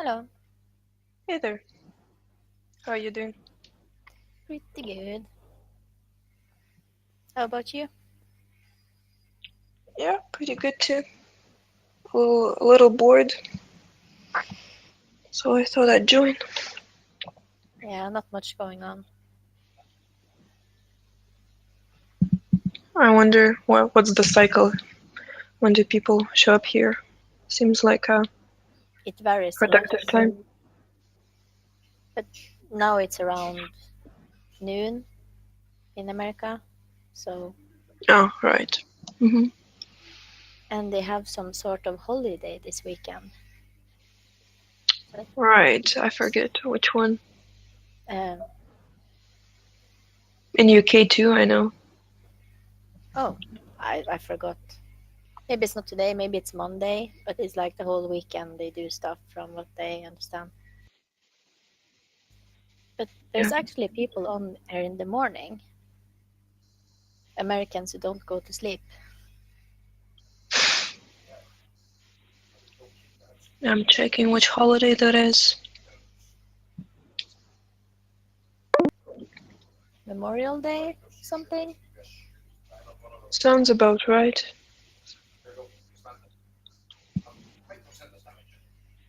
Hello. Hey there. How are you doing? Pretty good. How about you? Yeah, pretty good too. A little bored, so I thought I'd join. Yeah, not much going on. I wonder what's the cycle? When do people show up here? Seems like a It varies a lot, productive time. but now it's around noon in America. So, Oh, right. Hmm. and they have some sort of holiday this weekend. So, Right. I forget which one. uh, In UK too, I know. oh, I forgot. Maybe it's not today, maybe it's Monday, but it's like the whole weekend they do stuff from what they understand. But Yeah. there's actually people on here in the morning, Americans who don't go to sleep. I'm checking which holiday that is. Memorial Day, something? Sounds about right.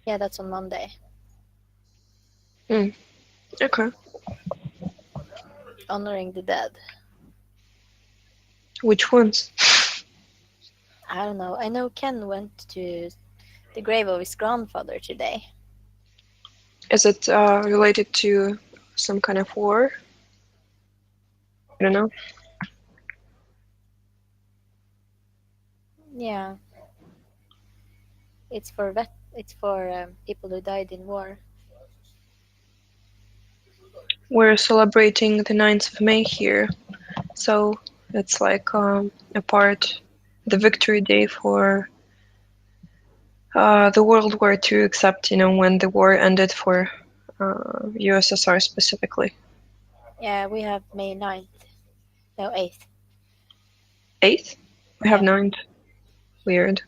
Yeah, that's on Monday. Hmm. Okay. Honoring the dead. Which ones? I don't know. I know Ken went to the grave of his grandfather today. Is it related to some kind of war? I don't know. Yeah, it's for people who died in war. We're celebrating the 9th of May here. So it's like the victory day for the World War II, except when the war ended for USSR specifically. Yeah, we have May 9th. No, 8th. 8th? We have Yeah. 9th. Weird.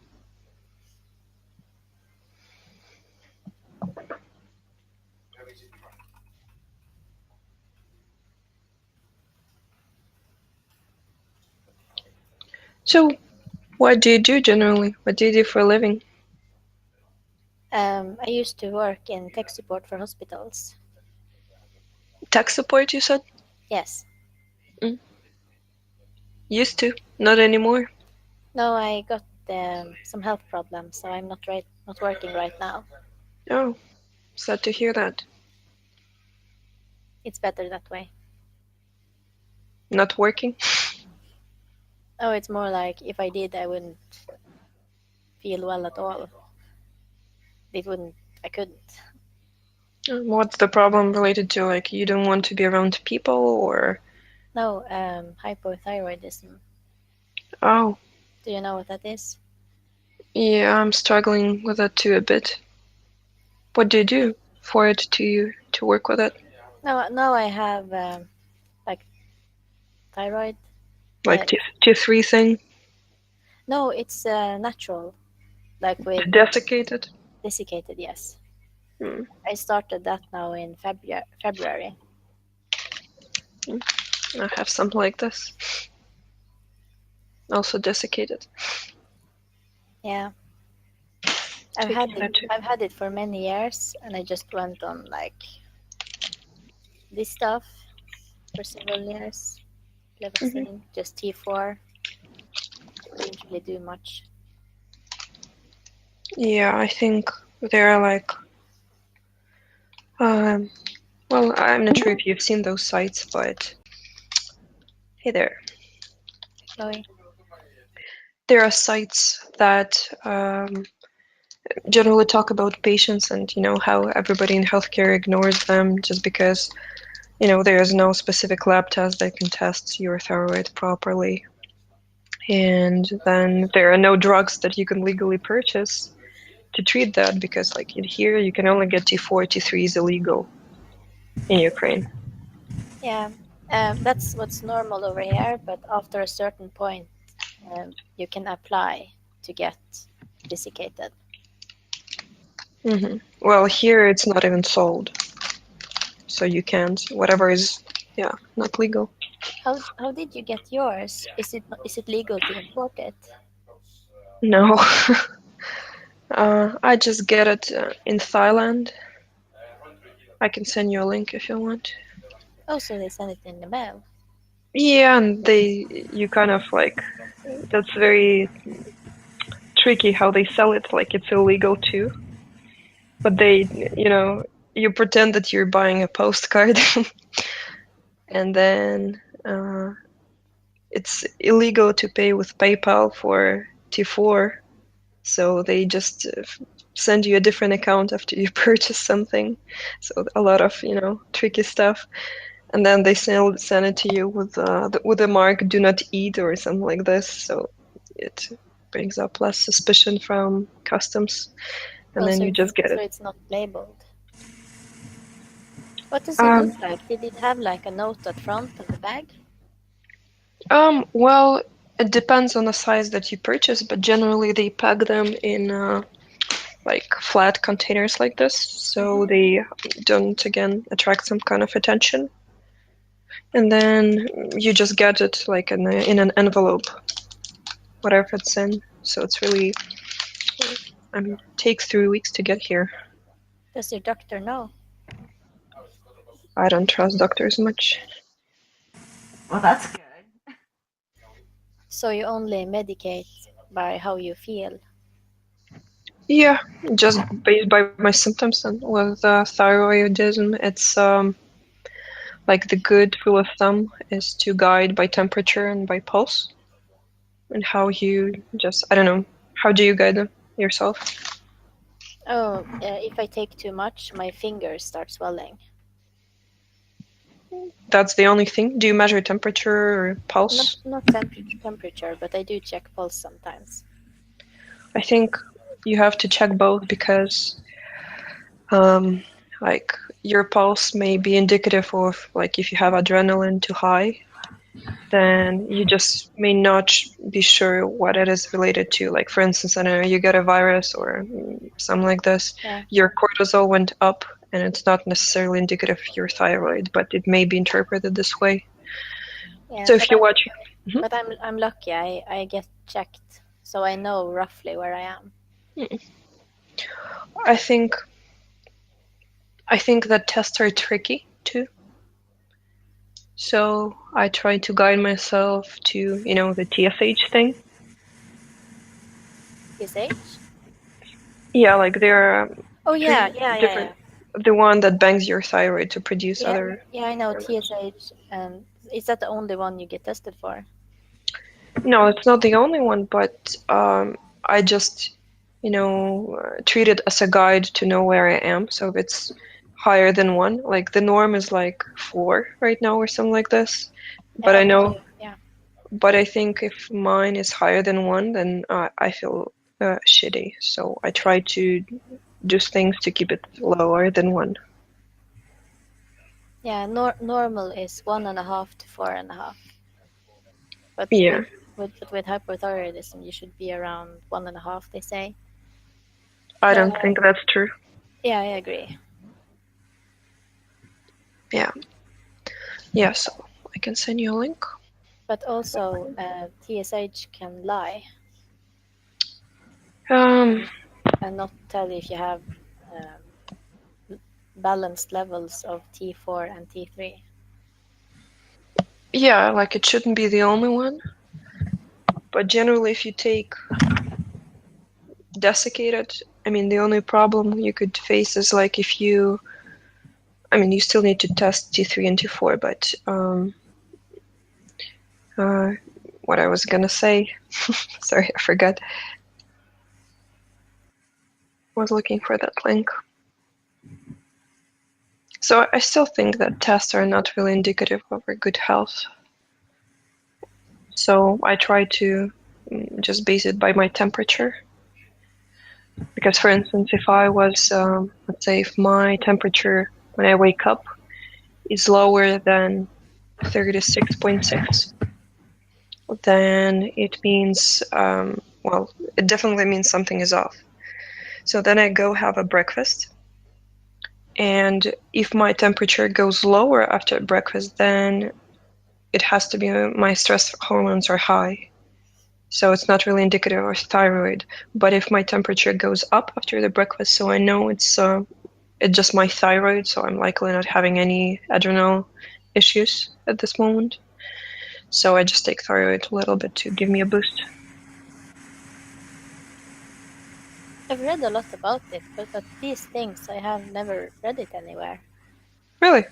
So what do you do generally? What do you do for a living? I used to work in tech support for hospitals. Tech support, you said? Yes. Mm. Used to, not anymore. No, I got some health problems, so I'm not working right now. Oh, sad to hear that. It's better that way. Not working? Oh, it's more like if I did, I wouldn't feel well at all. It wouldn't. I couldn't. What's the problem related to? Like, you don't want to be around people, or? No, hypothyroidism. Oh, Do you know what that is? yeah, I'm struggling with that too a bit. What do you do for it to work with it? No, no, I have like thyroid. Like Uh, T3 thing? no, it's natural, like with Desiccated? desiccated. Yes, Mm. I started that now in February. I have something like this. Also desiccated. Yeah, I've had Taking it. that too. I've had it for many years, and I just went on like this stuff for several years. Hmm. Levocine, just T4. Didn't really do much. Yeah, I think there are like, um, well, I'm not sure if you've seen those sites, but hey there. Chloe. There are sites that generally talk about patients and how everybody in healthcare ignores them just because there is no specific lab test that can test your thyroid properly. And then there are no drugs that you can legally purchase to treat that because, like, in here, you can only get T4, T3 is illegal in Ukraine. Yeah, that's what's normal over here. But after a certain point, you can apply to get desiccated. Well, here it's not even sold, so you can't. Whatever is, not legal. How did you get yours? Is it legal to import it? No. I just get it in Thailand. I can send you a link if you want. Oh, so they send it in the mail. Yeah, and you kind of like, that's very tricky how they sell it. Like it's illegal too, but you pretend that you're buying a postcard, and then it's illegal to pay with PayPal for T4, so they just send you a different account after you purchase something. So a lot of tricky stuff, and then they send it to you with the mark "Do not eat" or something like this. So it brings up less suspicion from customs, and Oh, then you just get so it. it's not labeled. What does it Um, look like? Did it have like a note at front of the bag? well, it depends on the size that you purchase, but generally they pack them in like flat containers like this, so they don't again attract some kind of attention. And then you just get it like in an envelope, whatever it's in. So it's really, takes 3 weeks to get here. Does your doctor know? I don't trust doctors much. Well, that's good. So you only medicate by how you feel? Yeah, just based by my symptoms. And with thyroidism, it's like the good rule of thumb is to guide by temperature and by pulse, and how you just, I don't know, how do you guide them yourself? Oh, if I take too much, my fingers start swelling. That's the only thing. Do you measure temperature or pulse? Not temperature, but I do check pulse sometimes. I think you have to check both because like your pulse may be indicative of like if you have adrenaline too high, then you just may not be sure what it is related to. Like for instance, I don't know, you get a virus or something like this, your cortisol went up, and it's not necessarily indicative of your thyroid, but it may be interpreted this way. Yeah, So if you watch, but I'm lucky. I get checked, so I know roughly where I am. I think that tests are tricky too. So I try to guide myself to, the TSH thing. TSH? Yeah, like there are yeah. The one that bangs your thyroid to produce other. Yeah, I know TSH, and is that the only one you get tested for? No, it's not the only one, but I just, treat it as a guide to know where I am. So if it's higher than 1, like the norm is like 4 right now or something like this. But I know, but I think if mine is higher than 1, then I feel shitty. So I try to do things to keep it lower than 1. Yeah, normal is 1.5 to 4.5. But yeah, with hypothyroidism, you should be around 1.5. They say. I don't think that's true. Yeah, I agree. Yeah, so I can send you a link. But also, TSH can lie Um, and not tell you if you have balanced levels of T4 and T3. yeah, like it shouldn't be the only one. But generally, if you take desiccated, the only problem you could face is like if you still need to test T3 and T4, but what I was gonna say, sorry, I forgot. I was looking for that link. So I still think that tests are not really indicative of our good health. So I try to just base it by my temperature. Because for instance, if I was, let's say if my temperature when I wake up is lower than 36.6, then it means, it definitely means something is off. So then I go have a breakfast. And if my temperature goes lower after breakfast, then it has to be my stress hormones are high. So it's not really indicative of thyroid. But if my temperature goes up after the breakfast, so I know it's just my thyroid, so I'm likely not having any adrenal issues at this moment. So I just take thyroid a little bit to give me a boost. I've read a lot about it, but these things I have never read it anywhere. Really?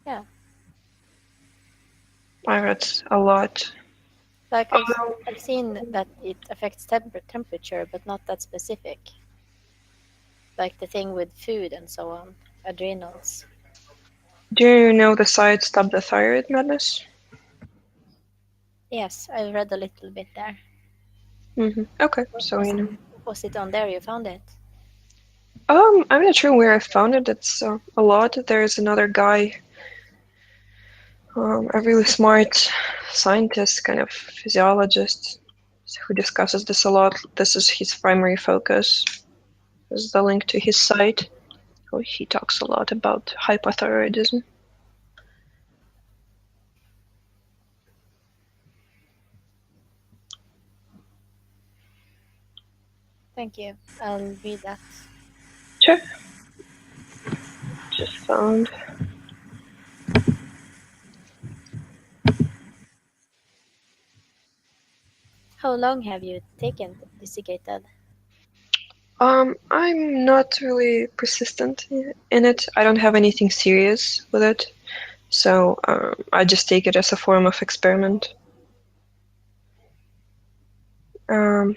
Yeah. I read a lot. Like I've seen that it affects temperature, but not that specific. Like the thing with food and so on, adrenals. Do you know the site Stop the Thyroid Madness? Yes, I read a little bit there. Okay, so you know. Was it on there you found it? I'm not sure where I found it. It's a lot. There's another guy, a really smart scientist, kind of physiologist, who discusses this a lot. This is his primary focus. This is the link to his site. He talks a lot about hypothyroidism. Thank you. I'll read that. Sure. Just found. How long have you taken desiccated? I'm not really persistent in it. I don't have anything serious with it, so I just take it as a form of experiment.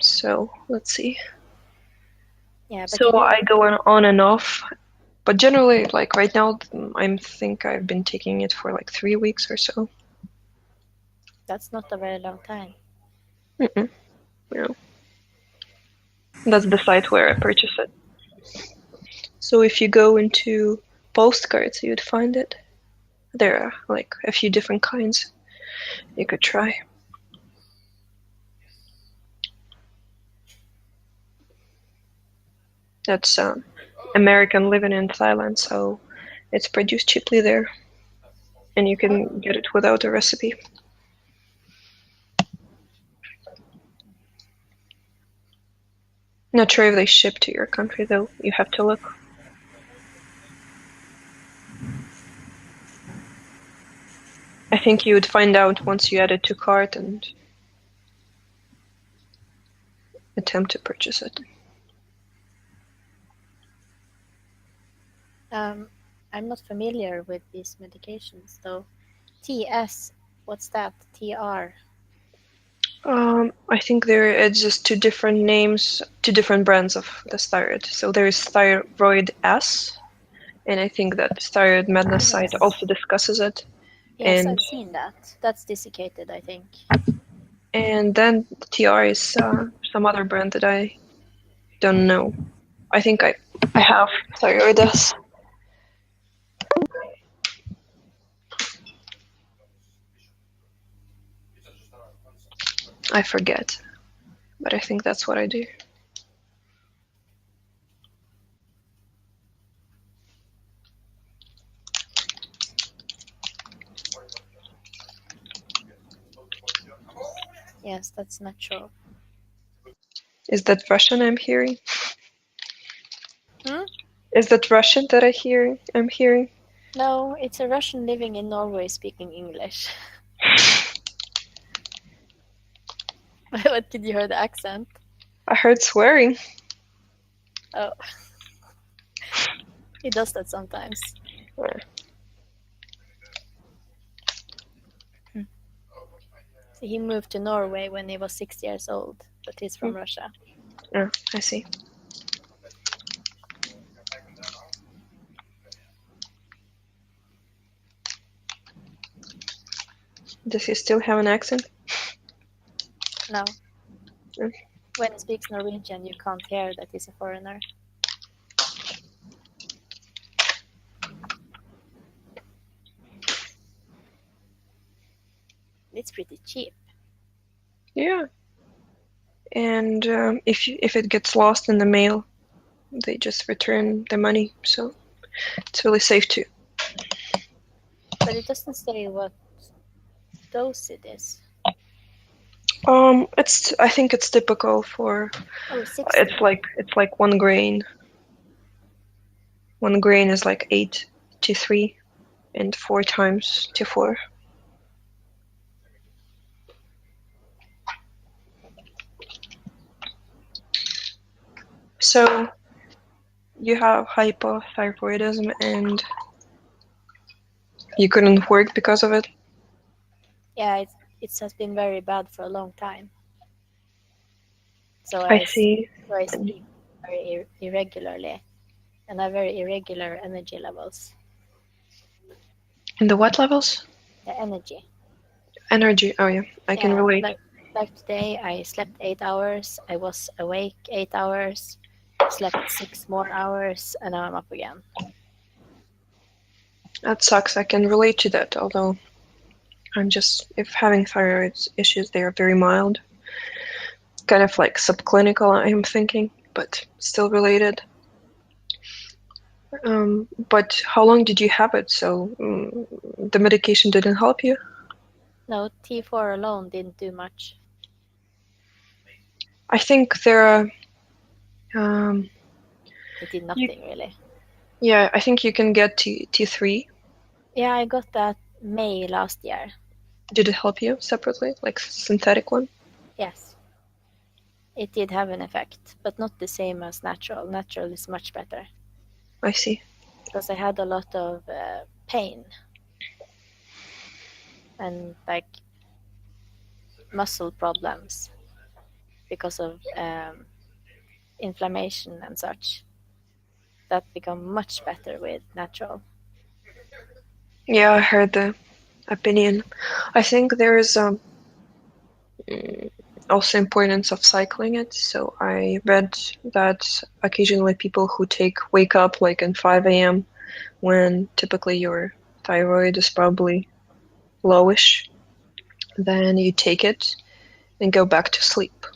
So let's see. Yeah, but So I go on and off, but generally, like right now, I think I've been taking it for like 3 weeks or so. That's not a very long time. No. That's the site where I purchase it. So if you go into postcards, you'd find it. There are like a few different kinds you could try. That's American living in Thailand, so it's produced cheaply there, and you can get it without a recipe. Not sure if they ship to your country though. You have to look. I think you would find out once you add it to cart and attempt to purchase it. I'm not familiar with these medications though. TS, what's that? TR. I think it's just two different names, two different brands of this thyroid. So there is Thyroid S, and I think that Thyroid Madness site also discusses it. Yes, and I've seen that. That's desiccated, I think. And then TR is some other brand that I don't know. I think I have Thyroid S. I forget, but I think that's what I do. Yes, that's natural. Is that Russian I'm hearing? Hmm? Is that Russian that I'm hearing? No, it's a Russian living in Norway speaking English. What, did you hear the accent? I heard swearing. Oh. He does that sometimes. So he moved to Norway when he was 6 years old, but he's from Russia. Oh, I see. Does he still have an accent? No. Mm. When he speaks Norwegian, you can't hear that he's a foreigner. It's pretty cheap. Yeah. And if it gets lost in the mail, they just return the money. So it's really safe too. But it doesn't say what dose it is. I think it's typical for. Oh, 60. It's like 1 grain. 1 grain is like 8 to 3, and 4 times to 4. So you have hypothyroidism and you couldn't work because of it? Yeah, it has been very bad for a long time. So I see. So I sleep very irregularly and have very irregular energy levels. And the what levels? The energy. Energy. Oh yeah, I can relate. Like today, I slept 8 hours. I was awake 8 hours. Slept 6 more hours, and now I'm up again. That sucks. I can relate to that, although if having thyroid issues, they are very mild. Kind of like subclinical, I'm thinking, but still related. But how long did you have it? So the medication didn't help you? No, T4 alone didn't do much. I think there are. It did nothing really. Yeah, I think you can get T3. Yeah, I got that May last year. Did it help you separately, like synthetic one? Yes. It did have an effect, but not the same as natural. Natural is much better. I see. Because I had a lot of pain and like muscle problems because of inflammation and such. That become much better with natural. Yeah, I heard the opinion. I think there is also importance of cycling it. So I read that occasionally people who wake up like in 5 a.m. when typically your thyroid is probably lowish, then you take it and go back to sleep.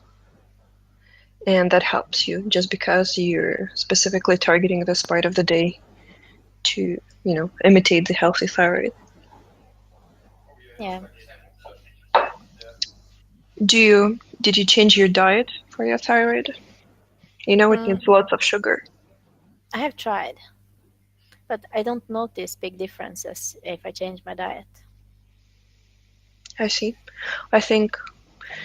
And that helps you just because you're specifically targeting this part of the day to, imitate the healthy thyroid. Yeah. Did you change your diet for your thyroid? It needs lots of sugar. I have tried, but I don't notice big differences if I change my diet. I see. I think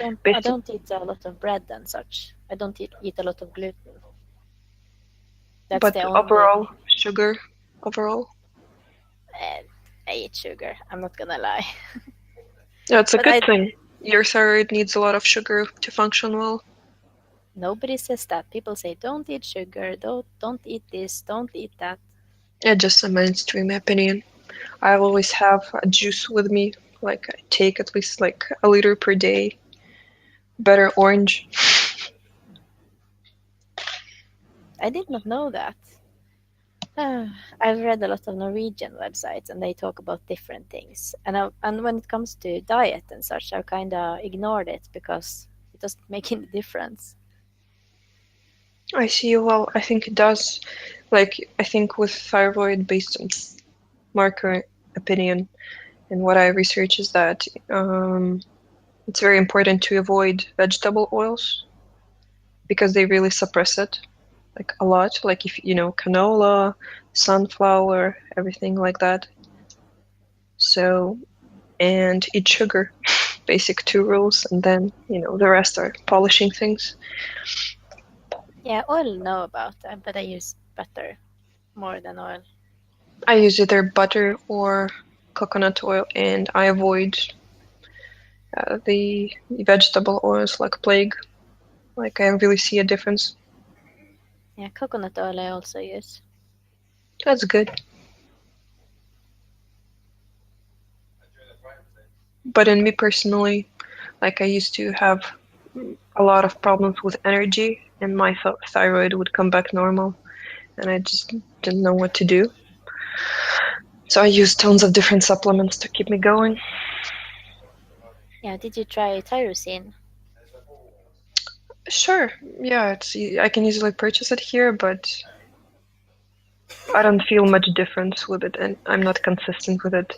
I don't eat a lot of bread and such. I don't eat a lot of gluten. That's but the only. Overall, sugar, overall? I eat sugar. I'm not gonna lie. Yeah, it's a good thing. Your thyroid needs a lot of sugar to function well. Nobody says that. People say, don't eat sugar, don't eat this, don't eat that. Yeah, just a mainstream opinion. I always have a juice with me. Like, I take at least like a liter per day. Better orange. I did not know that. I've read a lot of Norwegian websites and they talk about different things. And when it comes to diet and such, I've kind of ignored it because it doesn't make any difference. I see. Well, I think it does. Like, I think with thyroid, based on marker opinion, and what I research is that it's very important to avoid vegetable oils because they really suppress it, like a lot. Like if canola, sunflower, everything like that. So, and eat sugar, basic 2 rules, and then the rest are polishing things. Yeah, oil know about, but I use butter more than oil. I use either butter or coconut oil, and I avoid the vegetable oils like plague. Like, I really see a difference. Yeah, coconut oil I also use. That's good. But in me personally, like, I used to have a lot of problems with energy, and my thyroid would come back normal, and I just didn't know what to do. So I used tons of different supplements to keep me going. Yeah, did you try tyrosine? Sure. Yeah, I can easily purchase it here, but I don't feel much difference with it, and I'm not consistent with it.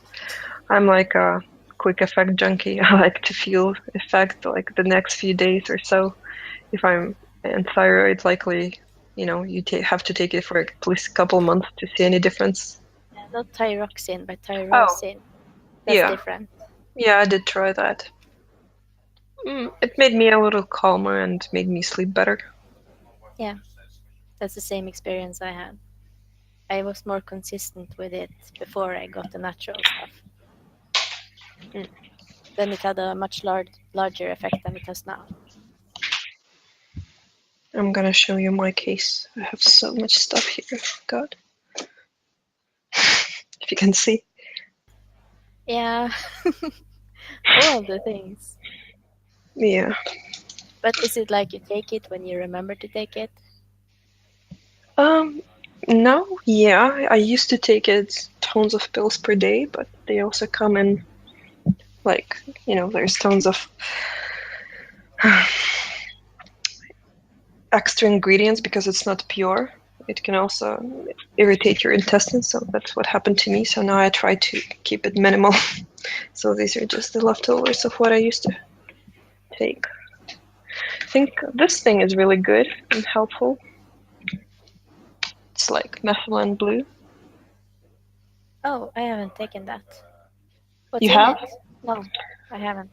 I'm like a quick effect junkie. I like to feel effect like the next few days or so. If I'm on thyroid, likely, you have to take it for at least a couple months to see any difference. Yeah, not thyroxine, but Oh, tyrosine. That's yeah. different. Yeah, I did try that. It made me a little calmer and made me sleep better. Yeah, that's the same experience I had. I was more consistent with it before I got the natural stuff. Then it had a much larger effect than it has now. I'm gonna show you my case. I have so much stuff here. God. If you can see. Yeah, all of the things. Yeah. But is it like you take it when you remember to take it? No, yeah. I used to take it tons of pills per day, but they also come in like, there's tons of extra ingredients because it's not pure. It can also irritate your intestines, so that's what happened to me. So now I try to keep it minimal. So these are just the leftovers of what I used to take. I think this thing is really good and helpful. It's like methylene blue. Oh, I haven't taken that. What's You in have? it? No, I haven't.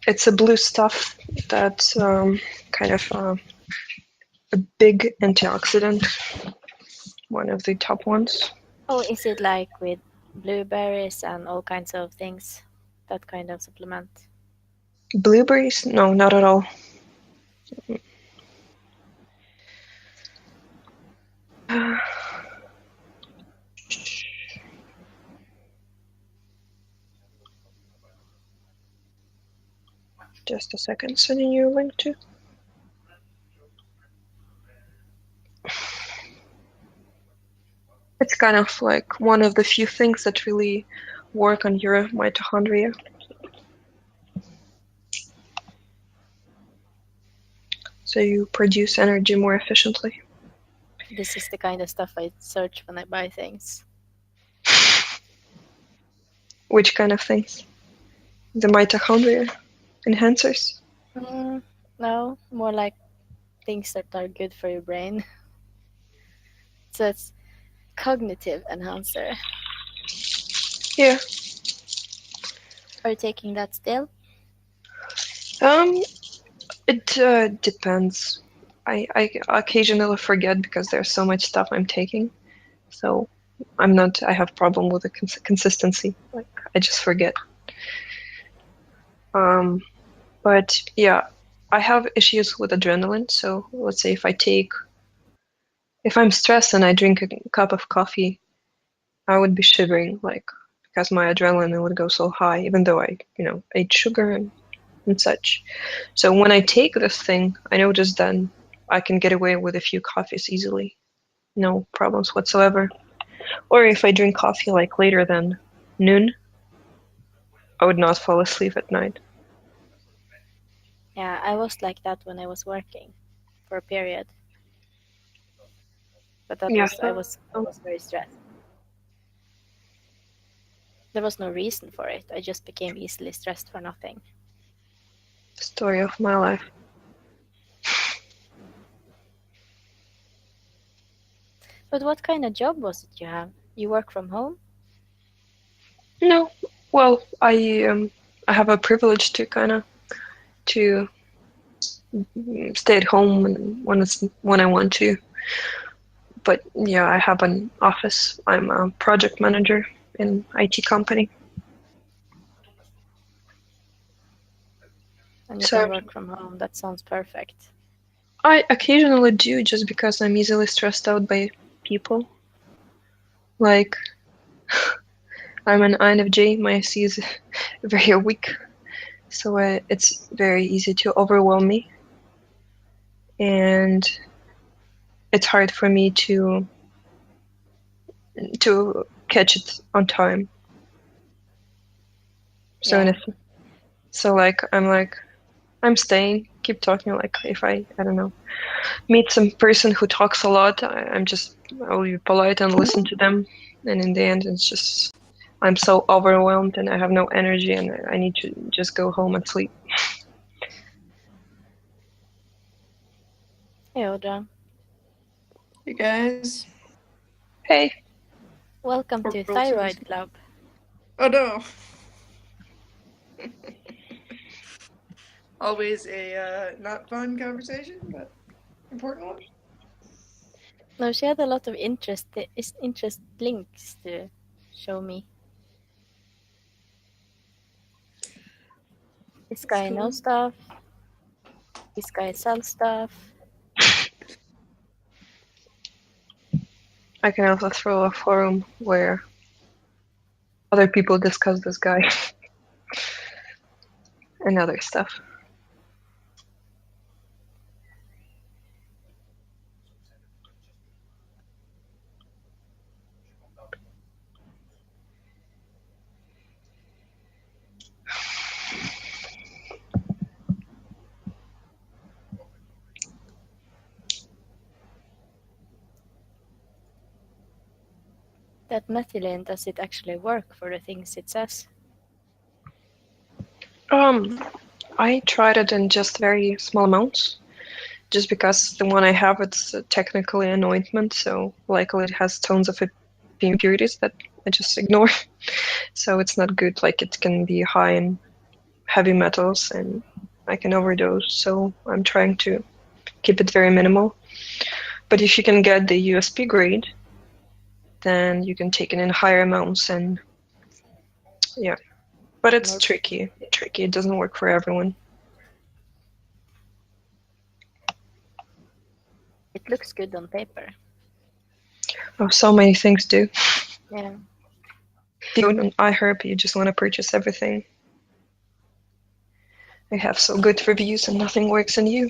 It's a blue stuff that's kind of a big antioxidant, one of the top ones. Oh, is it like with blueberries and all kinds of things? That kind of supplement? Blueberries? No, not at all. Just a second, sending you a link to. It's kind of like one of the few things that really work on your mitochondria. So you produce energy more efficiently. This is the kind of stuff I search when I buy things. Which kind of things? The mitochondria enhancers? No, more like things that are good for your brain. So it's cognitive enhancer. Yeah. Are you taking that still? It depends. I occasionally forget because there's so much stuff I'm taking. So I have problem with the consistency. Like I just forget. But yeah, I have issues with adrenaline. So let's say if I'm stressed and I drink a cup of coffee, I would be shivering, like because my adrenaline would go so high, even though I ate sugar and such. So when I take this thing, I notice then I can get away with a few coffees easily, no problems whatsoever. Or if I drink coffee like later than noon, I would not fall asleep at night. Yeah, I was like that when I was working for a period. But that Yeah, was I was very stressed. There was no reason for it. I just became easily stressed for nothing. story of my life. But what kind of job was it you have? You work from home? No, well, I have a privilege to kind of to stay at home when I want to. But yeah, I have an office. I'm a project manager in IT company. And you So can work from home. That sounds perfect. I occasionally do just because I'm easily stressed out by people. Like I'm an INFJ, my SC is very weak, so it's very easy to overwhelm me, and it's hard for me to catch it on time. So Yeah. so I'm staying, keep talking. Like if I don't know, meet some person who talks a lot, I'll be polite and listen to them. And in the end, it's just I'm so overwhelmed and I have no energy and I need to just go home and sleep. Hey, Audra. You guys. Hey. Welcome to Corporal Thyroid Susan. Club. Oh no. Always a not fun conversation, but important one. No, she had a lot of interest links to show me. This guy cool. knows stuff. This guy sells stuff. I can also throw a forum where other people discuss this guy and other stuff. That methylene, does it actually work for the things it says? I tried it in just very small amounts, just because the one I have, it's technically an ointment, so likely it has tons of impurities that I just ignore. So it's not good. Like it can be high in heavy metals and I can overdose. So I'm trying to keep it very minimal. But if you can get the USP grade, then you can take it in higher amounts and yeah. But it's tricky. It doesn't work for everyone. It looks good on paper. Oh, so many things do. Yeah. If you go on iHerb, you just want to purchase everything. They have so good reviews and nothing works in you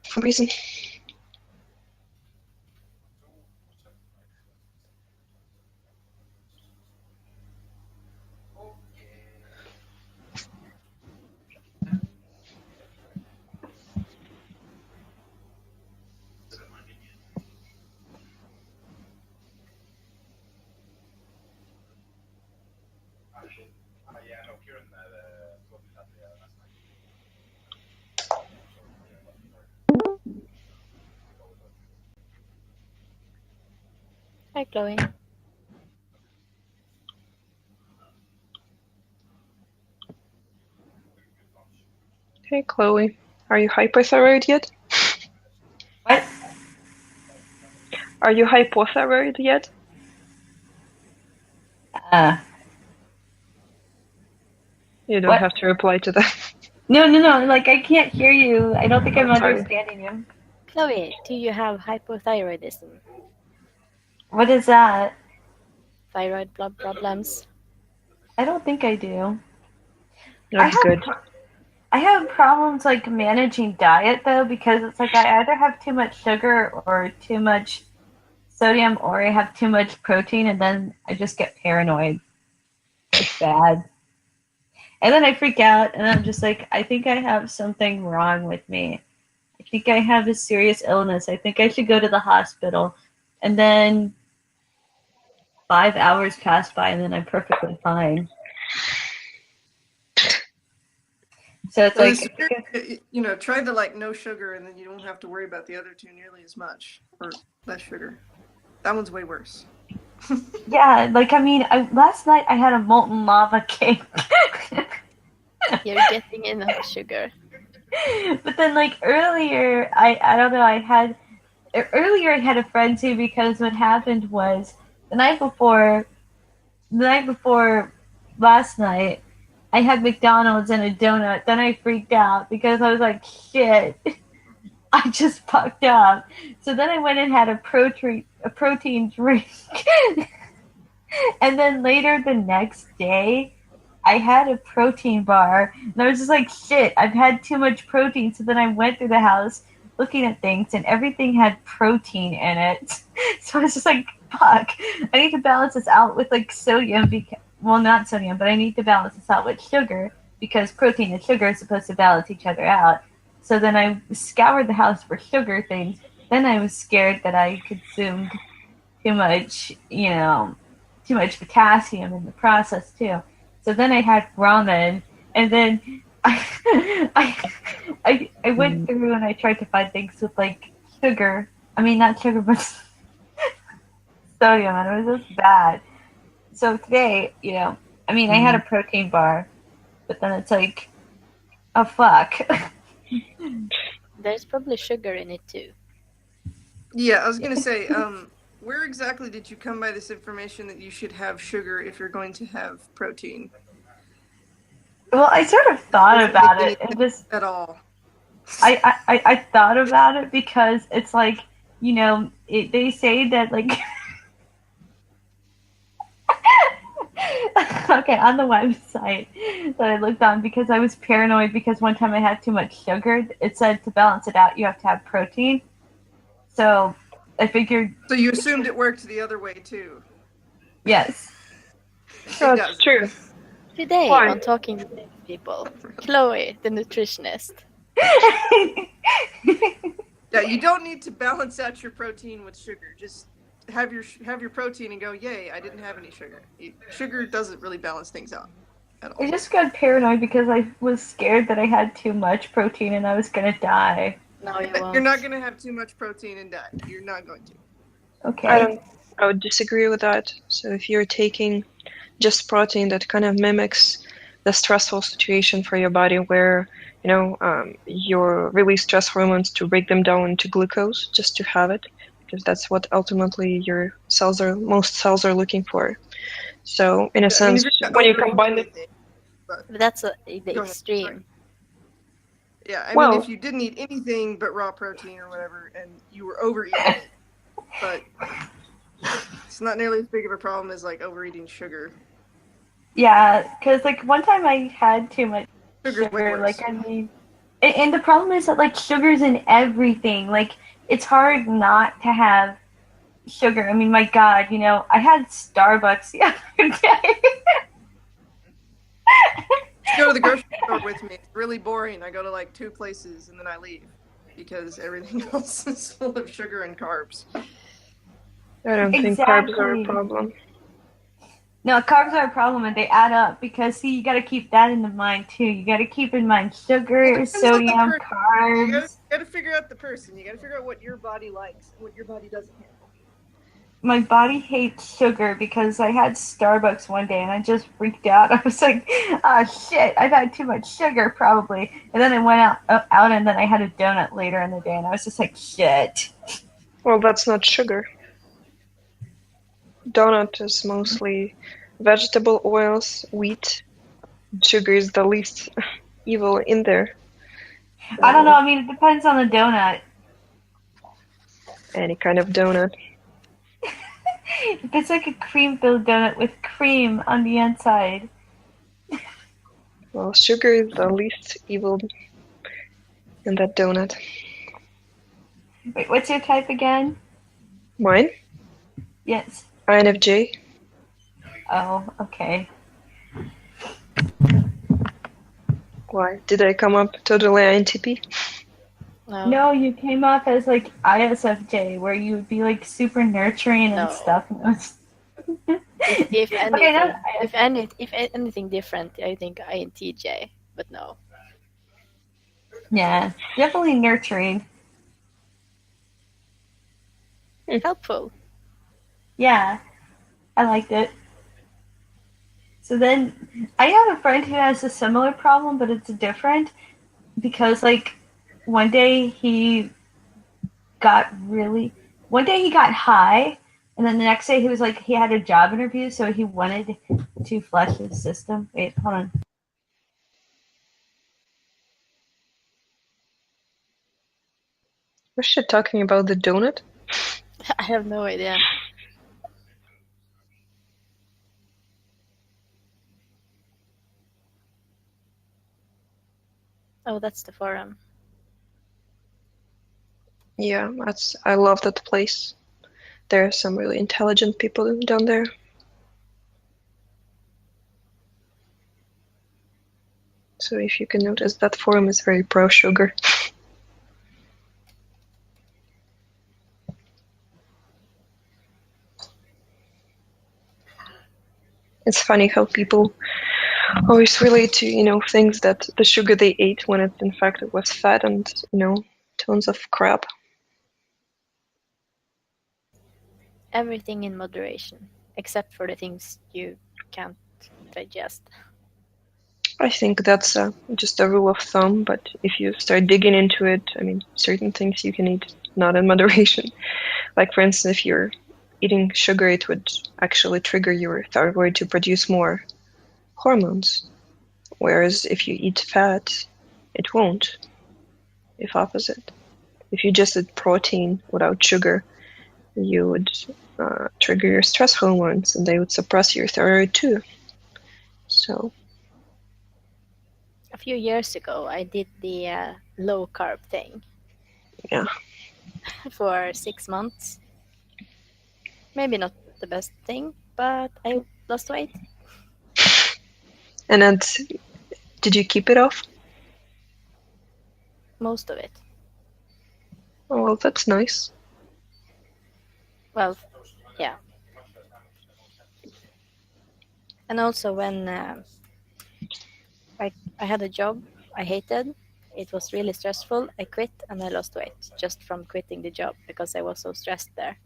for some reason. Hi, Chloe. Hey, Chloe. Are you hypothyroid yet? What? Are you hypothyroid yet? You don't What? have to reply to that. No. Like, I can't hear you. I don't think I'm Sorry. understanding you. Chloe, do you have hypothyroidism? What is that? Thyroid problems? I don't think I do. That's good. I have problems like managing diet though, because it's like I either have too much sugar or too much sodium, or I have too much protein, and then I just get paranoid. It's bad. And then I freak out, and I'm just like, I think I have something wrong with me. I think I have a serious illness. I think I should go to the hospital. And then 5 hours pass by, and then I'm perfectly fine. So it's like, try the like no sugar, and then you don't have to worry about the other two nearly as much, or less sugar. That one's way worse. yeah, like I mean, last night I had a molten lava cake. You're getting enough sugar. But then, like earlier, I don't know. I had a friend too, because what happened was the night before last night, I had McDonald's and a donut. Then I freaked out because I was like, shit, I just fucked up. So then I went and had a protein drink. And then later the next day, I had a protein bar. And I was just like, shit, I've had too much protein. So then I went through the house looking at things, and everything had protein in it. So I was just like, fuck, I need to balance this out with like sodium, well, not sodium, but I need to balance this out with sugar, because protein and sugar are supposed to balance each other out. So then I scoured the house for sugar things. Then I was scared that I consumed too much, too much potassium in the process too. So then I had ramen, and then I went through and I tried to find things with like sugar. I mean, not sugar, but sodium, and it was just bad. So today, I mean, I had a protein bar, but then it's like, oh fuck. There's probably sugar in it too. Yeah, I was gonna say, where exactly did you come by this information that you should have sugar if you're going to have protein? Well, I sort of thought about it. It was at all. I thought about it because it's like, they say that like okay, on the website that I looked on, because I was paranoid because one time I had too much sugar, it said to balance it out you have to have protein. So I figured. So you assumed it worked the other way too. Yes. So it's true. Today Why? on Talking to People, Chloe, the nutritionist. Yeah, you don't need to balance out your protein with sugar. Just have your protein and go, yay, I didn't have any sugar. Sugar doesn't really balance things out at all. I just got paranoid because I was scared that I had too much protein and I was gonna die. No, you won't. You're not going to have too much protein and die. You're not going to. Okay. I would disagree with that. So if you're taking just protein, that kind of mimics the stressful situation for your body where, you release stress hormones to break them down into glucose just to have it, because that's what ultimately your most cells are looking for. So in a sense, when you combine it, But that's the ahead. extreme. Yeah, I Well- mean, if you didn't eat anything but raw protein or whatever, and you were overeating it, but it's not nearly as big of a problem as like overeating sugar. Yeah, because like one time I had too much Sugar's way sugar. worse. Like, I mean, and the problem is that like sugar's in everything. Like, it's hard not to have sugar. I mean, my God, I had Starbucks the other day. Go to the grocery store with me. It's really boring. I go to like 2 places and then I leave because everything else is full of sugar and carbs. I don't think carbs are a Exactly. problem. No, carbs are a problem and they add up because, see, you got to keep that in the mind too. You got to keep in mind sugar, Depends on the sodium, person. You carbs. gotta figure out the person. You gotta figure out what your body likes and what your body doesn't handle. My body hates sugar because I had Starbucks one day and I just freaked out. I was like, oh shit, I've had too much sugar probably. And then I went out and then I had a donut later in the day and I was just like, shit. Well, that's not sugar. Donut is mostly vegetable oils, wheat. Sugar is the least evil in there. I don't know. I mean, it depends on the donut. Any kind of donut. If it's like a cream-filled donut with cream on the inside. Well, sugar is the least evil in that donut. Wait, what's your type again? Mine? Yes. INFJ. Oh, okay. Why? Did I come up totally INTP? No, you came off as like ISFJ, where you would be like super nurturing and No. stuff. And it was... If anything, Okay, no, if anything different, I think INTJ, but no. yeah, definitely nurturing. Helpful. Yeah, I liked it. So then, I have a friend who has a similar problem, but it's different because, like, one day he got high, and then the next day he was like, he had a job interview, so he wanted to flush his system. Wait, hold on. Was she talking about the donut? I have no idea. Oh, that's the forum. Yeah, I love that place. There are some really intelligent people down there. So if you can notice, that forum is very pro-sugar. It's funny how people always relate to, things that the sugar they ate when in fact it was fat and, tons of crap. Everything in moderation, except for the things you can't digest. I think that's just a rule of thumb, but if you start digging into it, I mean, certain things you can eat not in moderation. Like, for instance, if you're eating sugar, it would actually trigger your thyroid to produce more hormones. Whereas if you eat fat, it won't. If opposite. If you just eat protein without sugar, you would trigger your stress hormones, and they would suppress your thyroid too. So. A few years ago, I did the low carb thing. Yeah. For 6 months. Maybe not the best thing, but I lost weight. And then, did you keep it off? Most of it. Oh, well, that's nice. Well, yeah. And also when I had a job I hated, it was really stressful, I quit and I lost weight just from quitting the job because I was so stressed there.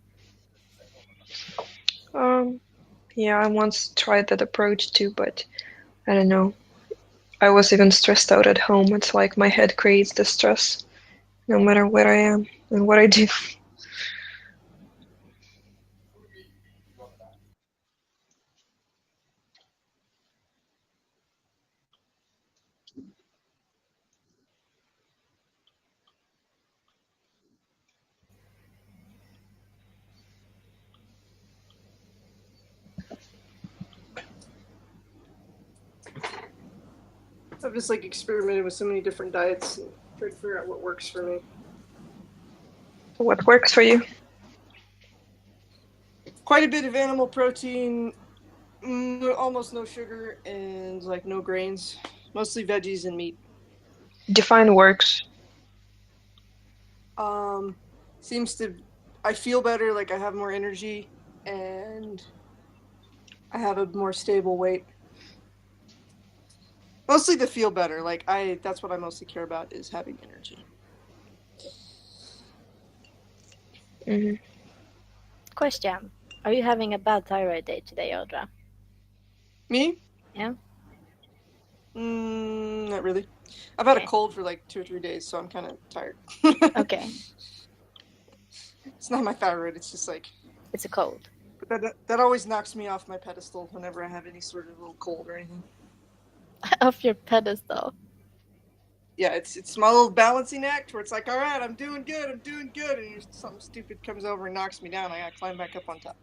Yeah, I once tried that approach too, but I don't know. I was even stressed out at home. It's like my head creates the stress no matter where I am and what I do. I've just like experimented with so many different diets and tried to figure out what works for me. What works for you? Quite a bit of animal protein, almost no sugar, and like no grains. Mostly veggies and meat. Define works. I feel better, like I have more energy, and I have a more stable weight. Mostly to feel better, that's what I mostly care about, is having energy. Mm-hmm. Question. Are you having a bad thyroid day today, Audra? Me? Yeah? Not really. I've had a cold for like 2 or 3 days, so I'm kind of tired. Okay. It's not my thyroid, it's just like... It's a cold. But that always knocks me off my pedestal whenever I have any sort of little cold or anything. Off your pedestal. Yeah, it's my little balancing act where it's like, all right, I'm doing good, and something stupid comes over and knocks me down. I gotta climb back up on top.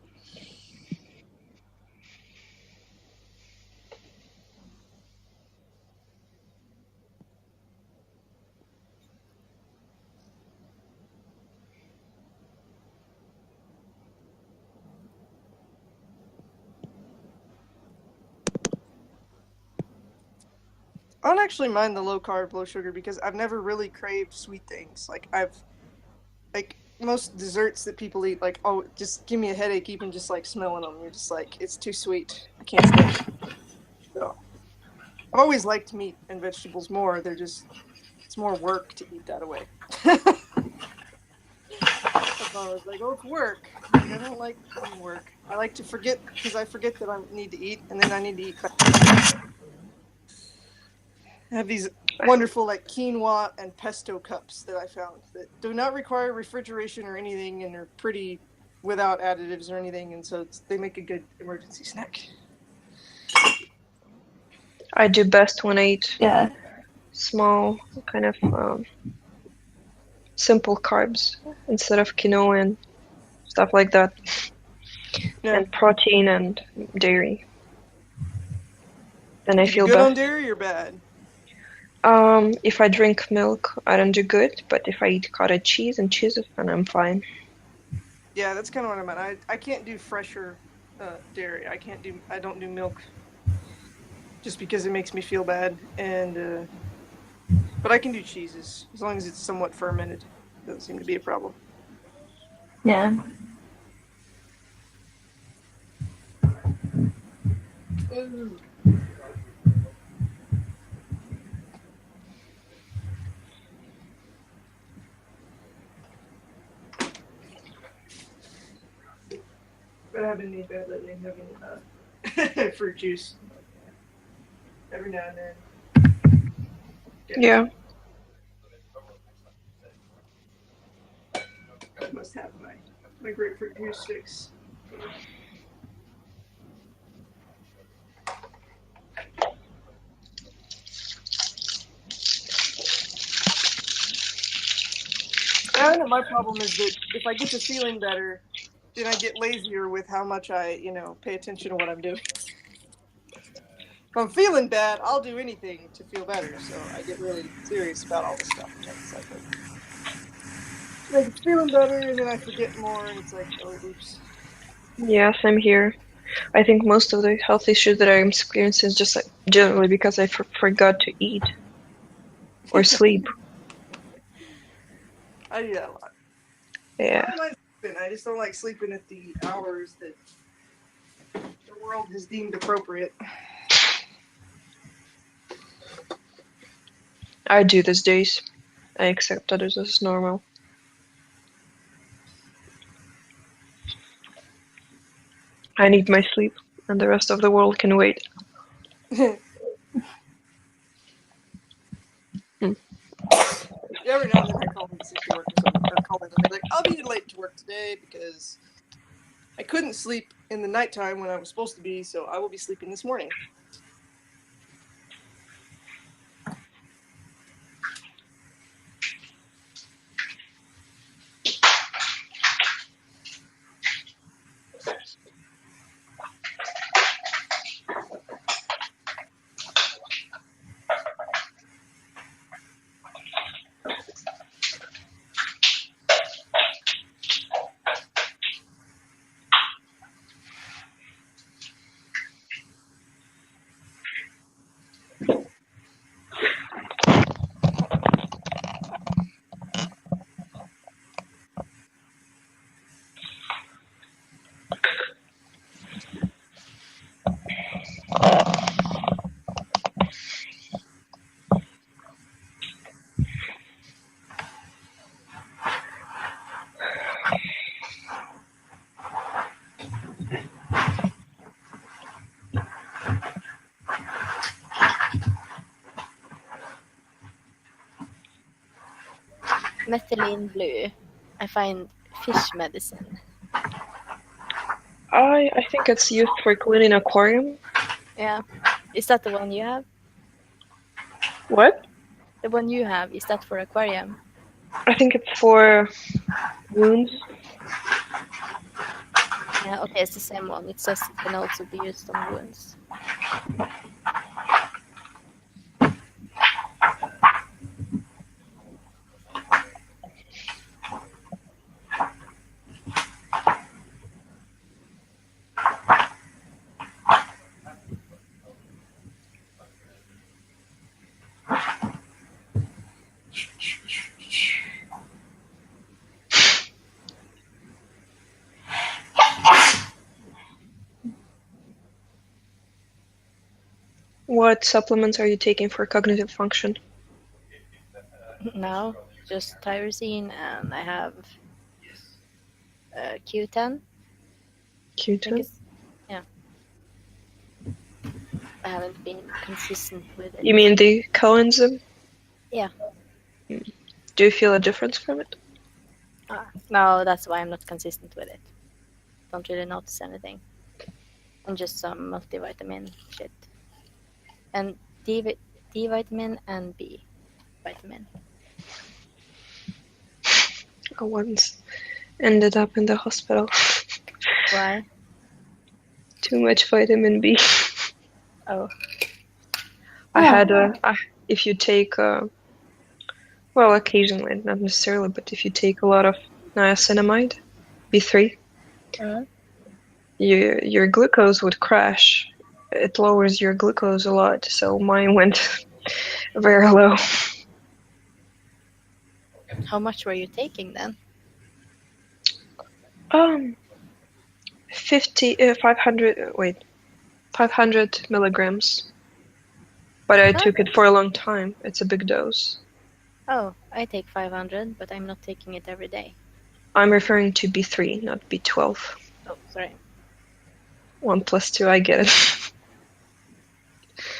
I don't actually mind the low carb, low sugar because I've never really craved sweet things. Like most desserts that people eat, like, oh, just give me a headache even just like smelling them. You're just like, it's too sweet. I can't stand it. So, I've always liked meat and vegetables more. It's more work to eat that way. I was like, oh, it's work. I don't like work. I like to forget because I forget that I need to eat, and then I need to eat fast. I have these wonderful like quinoa and pesto cups that I found that do not require refrigeration or anything, and are pretty without additives or anything, and so they make a good emergency snack. I do best when I eat small, kind of simple carbs instead of quinoa and stuff like that. Yeah. And protein and dairy. Then I feel good best. On dairy or bad? If I drink milk, I don't do good, but if I eat cottage cheese and cheese, then I'm fine. Yeah, that's kind of what I meant. I can't do fresher dairy. I don't do milk just because it makes me feel bad. And but I can do cheeses as long as it's somewhat fermented. Doesn't seem to be a problem. Yeah. Ooh. But I've been need bad lately, having fruit juice every now and then. Yeah. I must have my grapefruit juice fix. I know my problem is that if I get to feeling better, then I get lazier with how much I, pay attention to what I'm doing. If I'm feeling bad, I'll do anything to feel better. So I get really serious about all this stuff. And it's like it's feeling better, and then I forget more, and it's like, oh, oops. Yeah, same here. I think most of the health issues that I'm experiencing is just like generally because I forgot to eat or sleep. I do that a lot. Yeah. I don't mind sleeping. I just don't like sleeping at the hours that the world has deemed appropriate. I do these days. I accept that this is normal. I need my sleep, and the rest of the world can wait. Every now and then I call in sick to work or something. Or call in and be like, I'll be late to work today because I couldn't sleep in the nighttime when I was supposed to be, so I will be sleeping this morning. Methylene blue. I find fish medicine. I think it's used for cleaning aquarium. Yeah. Is that the one you have? What? The one you have, is that for aquarium? I think it's for wounds. Yeah, okay, it's the same one. It says it can also be used on wounds. What supplements are you taking for cognitive function? Now, just tyrosine, and I have Q10. Q10? Yeah. I haven't been consistent with it. You mean the coenzyme? Yeah. Do you feel a difference from it? No, that's why I'm not consistent with it. Don't really notice anything. And just some multivitamin shit. And D vitamin and B vitamin. I once ended up in the hospital. Why? Too much vitamin B. Oh. I had if you take, well, occasionally, not necessarily, but if you take a lot of niacinamide, B3, your glucose would crash. It lowers your glucose a lot, so mine went very low. How much were you taking then? 500, wait, 500 milligrams. But I Huh? took it for a long time. It's a big dose. Oh, I take 500, but I'm not taking it every day. I'm referring to B3, not B12. Oh, sorry. 1 plus 2, I get it.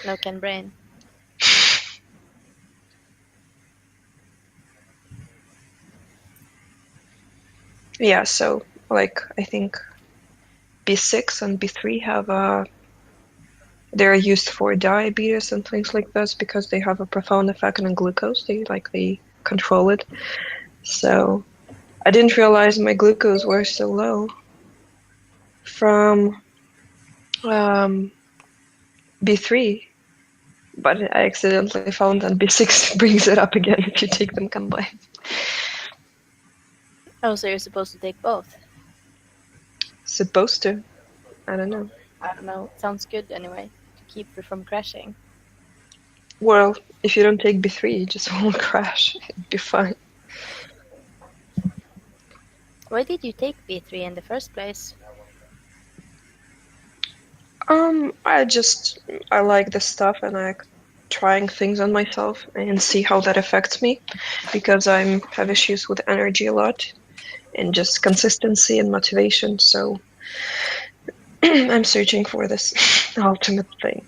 No can brain. Yeah, so like I think B6 and B3 have they're used for diabetes and things like this because they have a profound effect on glucose. They control it. So I didn't realize my glucose were so low from B3, but I accidentally found that B6 brings it up again if you take them combined. Oh, so you're supposed to take both? Supposed to. I don't know. I don't know. Sounds good anyway, to keep you from crashing. Well, if you don't take B3, you just won't crash. It'd be fine. Why did you take B3 in the first place? I like this stuff and I like trying things on myself and see how that affects me because I have issues with energy a lot and just consistency and motivation. So I'm searching for this ultimate thing.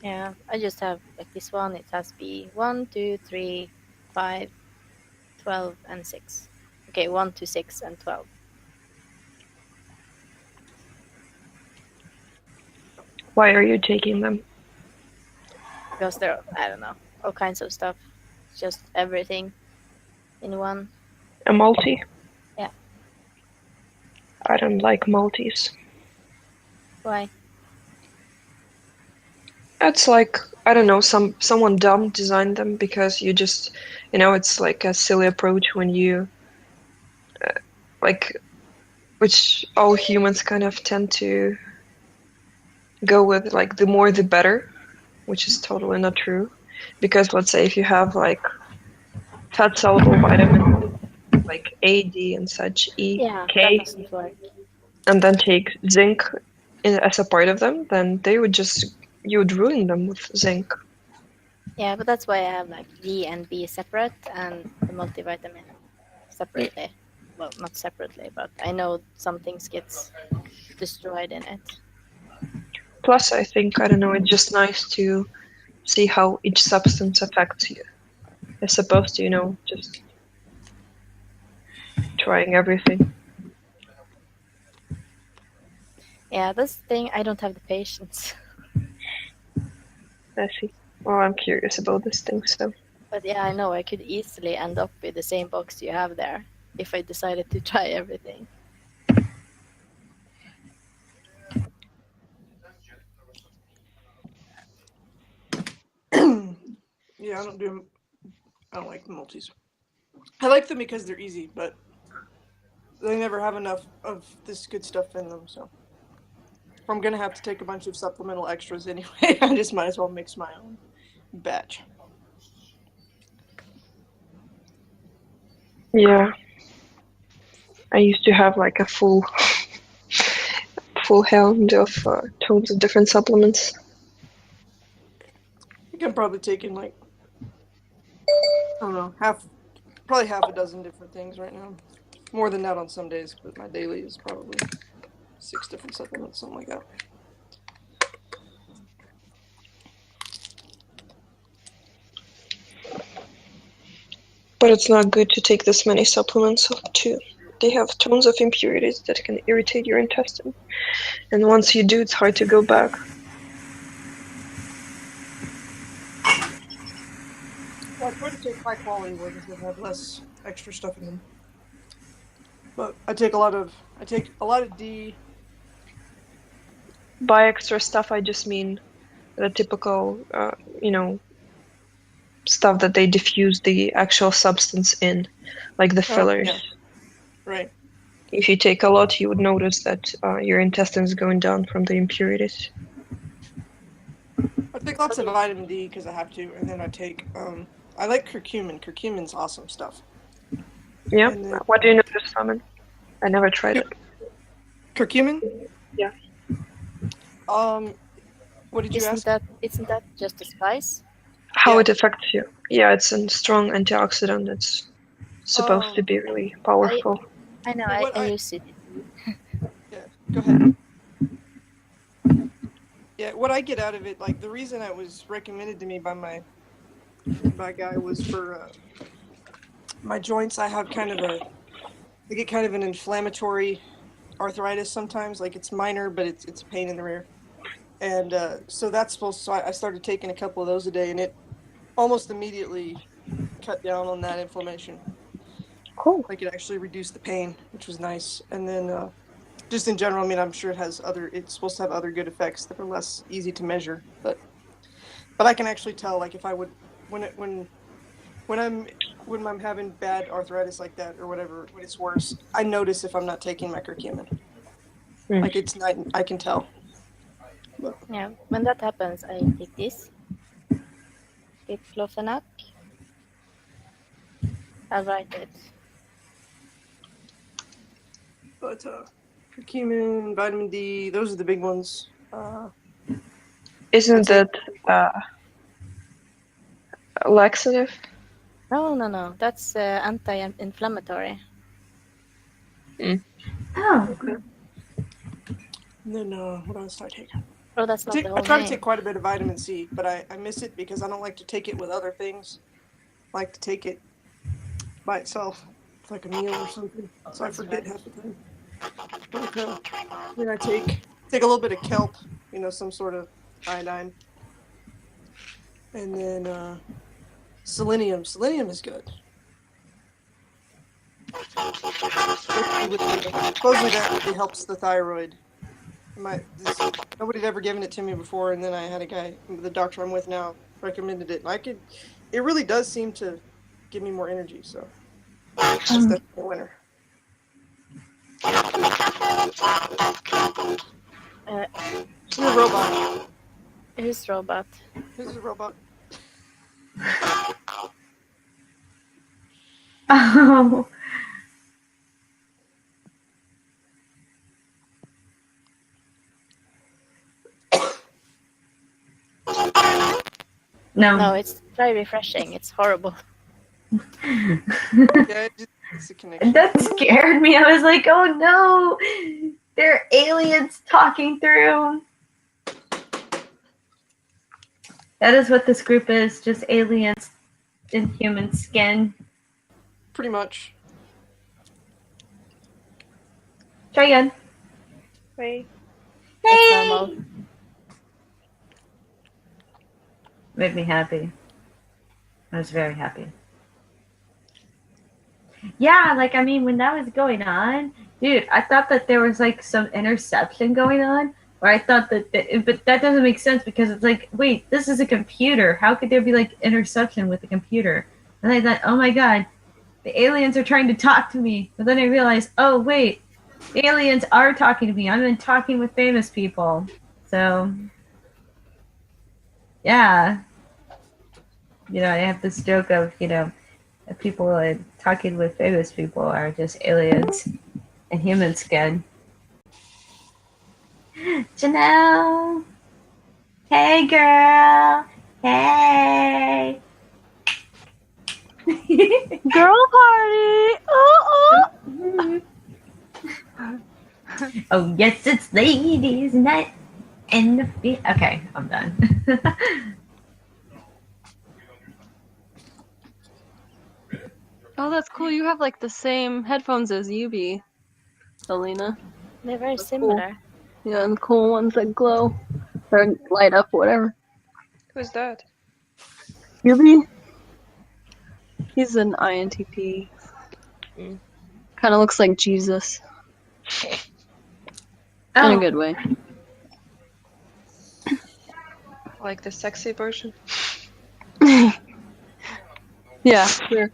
Yeah, I just have like this one. It has B1, 2, 3, 5, 12, and 6. Okay, 1 to 6 and 12. Why are you taking them? Because there, I don't know, all kinds of stuff. Just everything in one. A multi? Yeah. I don't like multis. Why? It's like, I don't know, someone dumb designed them because you just, it's like a silly approach when you, which all humans kind of tend to go with, like, the more the better, which is totally not true. Because let's say if you have, like, fat soluble vitamins, like A, D, and such, E, Yeah, that K, doesn't work. and then take zinc as a part of them, then you would ruin them with zinc. Yeah, but that's why I have like D and B separate and the multivitamin separately. Well, not separately, but I know some things gets destroyed in it. Plus, I think, I don't know, it's just nice to see how each substance affects you, as opposed to, just trying everything. Yeah, that's the thing. I don't have the patience. I see. Well, I'm curious about this thing, so. But yeah, I know I could easily end up with the same box you have there if I decided to try everything. Yeah, I don't like the multis. I like them because they're easy, but they never have enough of this good stuff in them, so. If I'm gonna have to take a bunch of supplemental extras anyway, I just might as well mix my own batch. Yeah. I used to have like a full hand of tons of different supplements. I think I'm probably taking like, I don't know, probably half a dozen different things right now. More than that on some days, but my daily is probably 6 different supplements, something like that. But it's not good to take this many supplements too. They have tons of impurities that can irritate your intestine. And once you do, it's hard to go back. Well, I try to take high quality ones that have less extra stuff in them. But I take a lot of D. By extra stuff, I just mean the typical, stuff that they diffuse the actual substance in, like the fillers. Yeah. Right. If you take a lot, you would notice that your intestine is going down from the impurities. I take lots of vitamin D because I have to, and then I take, I like curcumin. Curcumin's awesome stuff. Yeah? Then, What do you notice from it? I never tried it. Curcumin? Yeah. What did you ask? Isn't that just a spice? How Yeah. it affects you? Yeah, it's a strong antioxidant. It's supposed to be really powerful. I know. Well, what I I- use it. Yeah, go ahead. Yeah, what I get out of it, like the reason it was recommended to me by my guy was for my joints. I get kind of an inflammatory arthritis sometimes. Like it's minor, but it's a pain in the rear. And so that's supposed. So I started taking a couple of those a day, and it almost immediately cut down on that inflammation. Cool. Like it actually reduced the pain, which was nice. And then just in general, I mean, I'm sure it's supposed to have other good effects that are less easy to measure, but I can actually tell, like, if I would, when I'm having bad arthritis like that or whatever, when it's worse, I notice if I'm not taking my curcumin. Mm. Like it's not, I can tell. Yeah. When that happens, I take this. Diclofenac. I'll write it. But curcumin, vitamin D, those are the big ones. Isn't That's that laxative? No. That's anti-inflammatory. Oh, And then what else do I take? Oh, that's not the I whole try to name. take quite a bit of vitamin C, but I miss it because I don't like to take it with other things. I like to take it by itself, like a meal or something. So I forget half the time. But then I take a little bit of kelp, some sort of iodine, and then selenium. Selenium is good. Supposedly that really helps the thyroid. Nobody'd ever given it to me before, and then I had a guy, the doctor I'm with now, recommended it. And it really does seem to give me more energy. So that's definitely a winner. You're a robot. Who's robot? Who's a robot? oh. No, it's very refreshing. It's horrible. Yeah, it's a connection. That scared me. I was like, oh no, they're aliens talking through. That is what this group is, just aliens in human skin. Pretty much. Try again. Wait. Hey! It's normal. Made me happy. I was very happy. Yeah, when that was going on, dude, I thought that there was some interception going on, or I thought but that doesn't make sense because it's like, wait, this is a computer. How could there be interception with a computer? And I thought, oh my god, the aliens are trying to talk to me. But then I realized, oh wait, the aliens are talking to me. I've been talking with famous people. So, yeah. I have this joke of, people talking with famous people are just aliens in human skin. Janelle! Hey, girl! Hey! Girl party! Oh! Oh, yes, it's ladies' night in the field. Okay, I'm done. Oh, that's cool. You have the same headphones as Yubi, Alina. They're very similar. Yeah, and cool ones that glow or light up, whatever. Who's that? Yubi? He's an INTP. Kind of looks like Jesus. In a good way. Like the sexy version? Yeah, sure.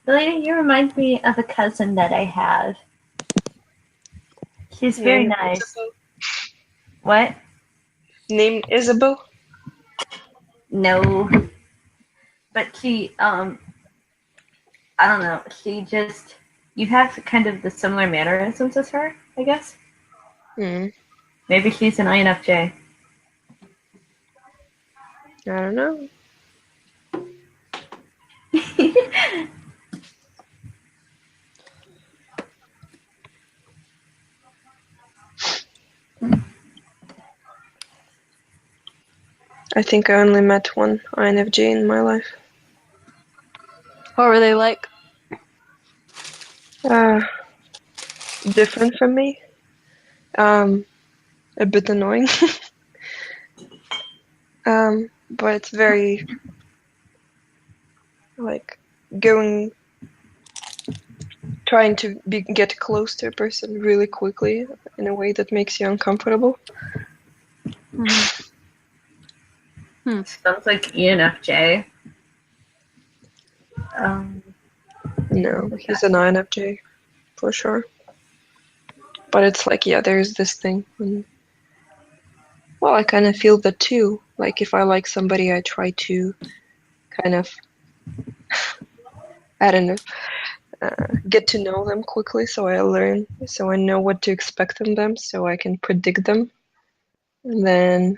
Lady, you remind me of a cousin that I have. She's very nice. Isabel. What? Named Isabel? No. But she, I don't know, she just you have kind of the similar mannerisms as her, I guess. Hmm. Maybe she's an INFJ. I don't know. I think I only met one INFJ in my life. What were they like? Different from me. A bit annoying. But very like trying to get close to a person really quickly in a way that makes you uncomfortable. Sounds like ENFJ. No, he's an INFJ for sure. But it's like, yeah, there's this thing. Well, I kind of feel that too. Like if I like somebody, I try to kind of, I don't know, get to know them quickly, so I know what to expect from them, so I can predict them, and then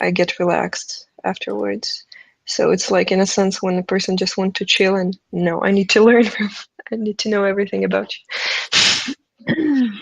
I get relaxed afterwards. So it's like, in a sense, when a person just wants to chill and no, I need to learn, I need to know everything about you.